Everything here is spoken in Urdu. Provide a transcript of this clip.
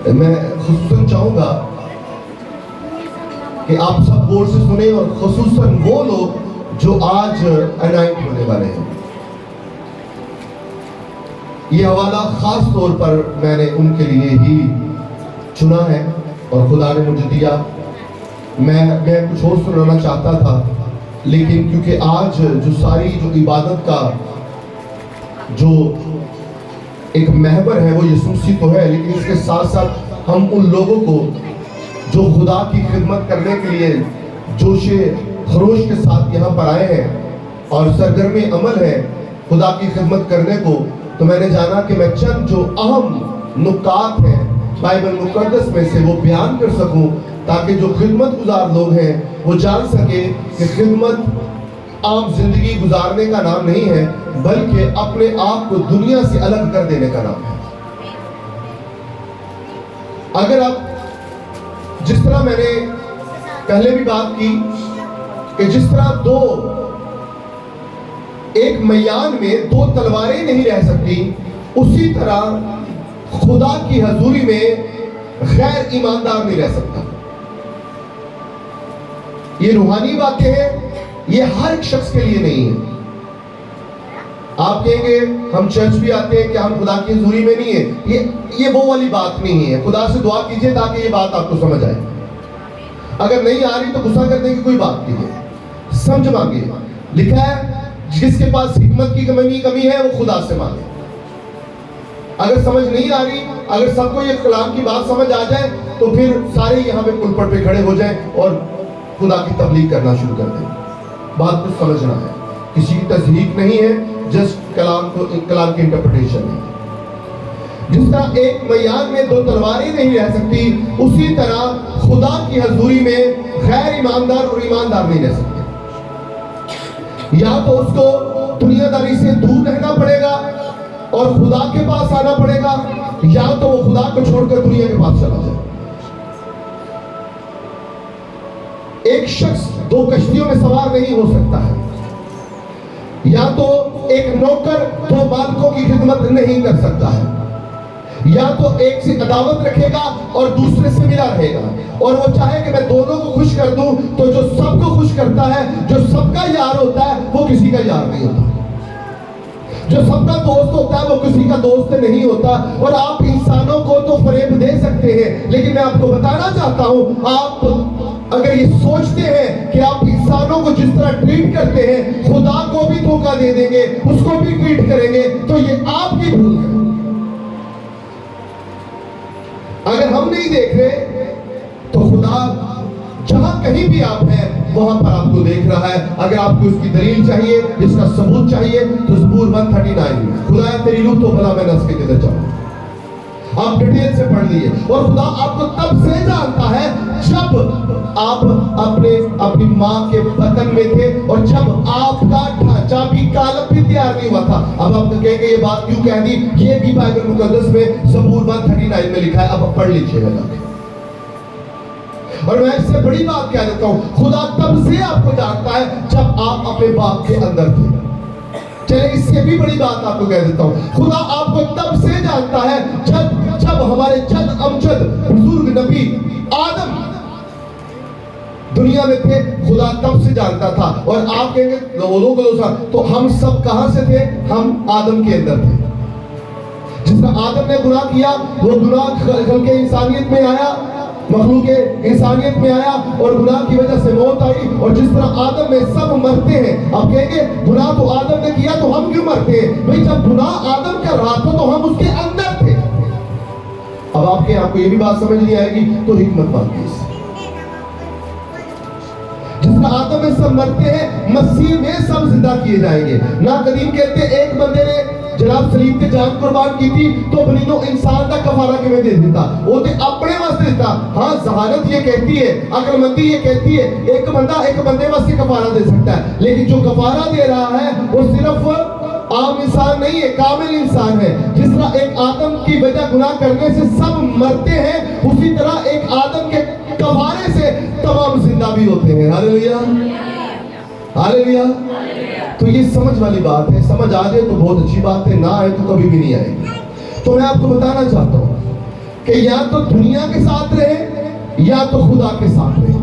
میں خصوصاً چاہوں گا کہ آپ سب غور سے سنیں، اور خصوصاً وہ لوگ جو آج انائٹ ہونے والے ہیں. یہ حوالہ خاص طور پر میں نے ان کے لیے ہی چنا ہے اور خدا نے مجھے دیا. میں کچھ اور سنانا چاہتا تھا، لیکن کیونکہ آج جو ساری جو عبادت کا جو ایک محور ہے وہ یسوع مسیح تو ہے، لیکن اس کے ساتھ ساتھ ہم ان لوگوں کو جو خدا کی خدمت کرنے کے لیے جوش خروش کے ساتھ یہاں پر آئے ہیں اور سرگرم عمل ہے خدا کی خدمت کرنے کو، تو میں نے جانا کہ میں چند جو اہم نکات ہیں بائبل مقدس میں سے وہ بیان کر سکوں، تاکہ جو خدمت گزار لوگ ہیں وہ جان سکے کہ خدمت عام زندگی گزارنے کا نام نہیں ہے، بلکہ اپنے آپ کو دنیا سے الگ کر دینے کا نام ہے. اگر آپ جس طرح میں نے پہلے بھی بات کی کہ جس طرح ایک میدان میں دو تلواریں نہیں رہ سکتی، اسی طرح خدا کی حضوری میں غیر ایماندار نہیں رہ سکتا. یہ روحانی باتیں ہیں، یہ ہر ایک شخص کے لیے نہیں ہے. آپ کہیں گے ہم چرچ بھی آتے ہیں کہ ہم خدا کی حضوری میں نہیں ہیں، یہ وہ والی بات نہیں ہے. خدا سے دعا کیجئے تاکہ یہ بات آپ کو سمجھ آئے. اگر نہیں آ رہی تو غصہ کرنے کی کوئی بات نہیں ہے، سمجھ مانگے. لکھا ہے جس کے پاس حکمت کی کمی ہے وہ خدا سے مانگے. اگر سمجھ نہیں آ رہی، اگر سب کو یہ کلام کی بات سمجھ آ جائے تو پھر سارے یہاں پہ پلپٹ پہ کھڑے ہو جائیں اور خدا کی تبلیغ کرنا شروع کر دیں. بات کو سمجھنا ہے، کسی کی تصدیق نہیں ہے، جسٹ کلام کی انٹرپریٹیشن ہے. جس طرح ایک میدان میں دو تلواریں نہیں رہ سکتی، اسی طرح خدا کی حضوری میں غیر ایماندار اور ایماندار نہیں رہ سکتے. یا تو اس کو دنیا داری سے دور رہنا پڑے گا اور خدا کے پاس آنا پڑے گا، یا تو وہ خدا کو چھوڑ کر دنیا کے پاس چلا جائے. ایک شخص دو کشتیوں میں سوار نہیں ہو سکتا ہے. یا تو ایک نوکر دو مالکوں کی خدمت نہیں کر سکتا ہے، یا تو ایک سے عداوت رکھے گا اور دوسرے سے ملا رہے گا، اور وہ چاہے کہ میں دونوں کو خوش کر دوں، تو جو سب کو خوش کرتا ہے، جو سب کا یار ہوتا ہے، وہ کسی کا یار نہیں ہوتا. جو سب کا دوست ہوتا ہے وہ کسی کا دوست نہیں ہوتا. اور آپ انسانوں کو تو فریب دے سکتے ہیں، لیکن میں آپ کو بتانا چاہتا ہوں، آپ اگر یہ سوچتے ہیں کہ آپ انسانوں کو جس طرح ٹریٹ کرتے ہیں خدا کو بھی دھوکہ دے دیں گے، اس کو بھی ٹریٹ کریں گے، تو یہ آپ کی بھول ہے. اگر ہم نہیں دیکھ رہے تو خدا جہاں کہیں بھی آپ ہیں وہاں پر آپ کو دیکھ رہا ہے. اگر آپ کو اس کی دلیل چاہیے، اس کا ثبوت چاہیے، تو زبور 139 میں خدا تیری روح تو بھلا میں نس کے کدھر جاؤں. آپ ڈیٹیل سے پڑھ لیے. اور خدا آپ کو تب سے جانتا ہے جب آپ اپنی ماں کے بطن میں تھے، اور جب آپ کا ڈھانچہ بھی کالب بھی تیار نہیں ہوا تھا. اب آپ کہیں گے یہ بات کیوں کہہ دی؟ یہ بھی بائبل مقدس میں زبور 139 میں لکھا ہے. اب پڑھ لیجئے گا. اور میں اس سے بڑی بات کہہ دیتا ہوں، خدا تب سے آپ کو جانتا ہے جب آپ اپنے باپ کے اندر تھے. چلے اس سے بھی بڑی بات آپ کو کہہ دیتا ہوں، خدا آپ کو تب سے جانتا ہے جب ہمارے جد امجد بزرگ نبی آدم دنیا میں تھے. خدا تب سے جانتا تھا. اور آپ کہیں گے لوگوں کو تو ہم سب کہاں سے تھے؟ ہم آدم کے اندر تھے. جس طرح آدم نے گناہ کیا، وہ گناہ خلق انسانیت میں آیا، مخلوق انسانیت میں آیا، اور گناہ کی وجہ سے موت آئی. اور جس طرح آدم میں سب مرتے ہیں. آپ کہیں گے گناہ تو آدم نے کیا تو ہم کیوں مرتے ہیں؟ بھئی جب گناہ آدم کر رہا تھا تو ہم اس کے اندر تھے. اب آپ کو یہ بھی بات سمجھ نہیں آئے گی تو حکمت بات کی. جس طرح آدم میں سب مرتے ہیں، مسیح میں سب زندہ کیے جائیں گے. نا قدیم کہتے ہیں ایک بندے نے جناب سلیب تے جان قربان کی تھی تو بنینو انسان دا کفارہ کیوں دے دیتا؟ وہ تے اپنے واسطے دیتا. ہاں ذہانت یہ کہتی ہے، عقل مندی یہ کہتی ہے ایک بندہ ایک بندے واسطے کفارہ دے سکتا ہے، لیکن جو کفارہ دے رہا ہے وہ صرف عام انسان نہیں ہے، کامل انسان ہے. جس طرح ایک آدم کی وجہ گناہ کرنے سے سب مرتے ہیں، اسی طرح ایک آدم کے کفارے سے تمام زندہ بھی ہوتے ہیں. ہاللیلویہ ہاللیلویہ. تو یہ سمجھ والی بات ہے. سمجھ آ جائے تو بہت اچھی بات ہے، نہ آئے تو کبھی بھی نہیں آئے گی. تو میں آپ کو بتانا چاہتا ہوں کہ یا تو دنیا کے ساتھ رہے یا تو خدا کے ساتھ رہے.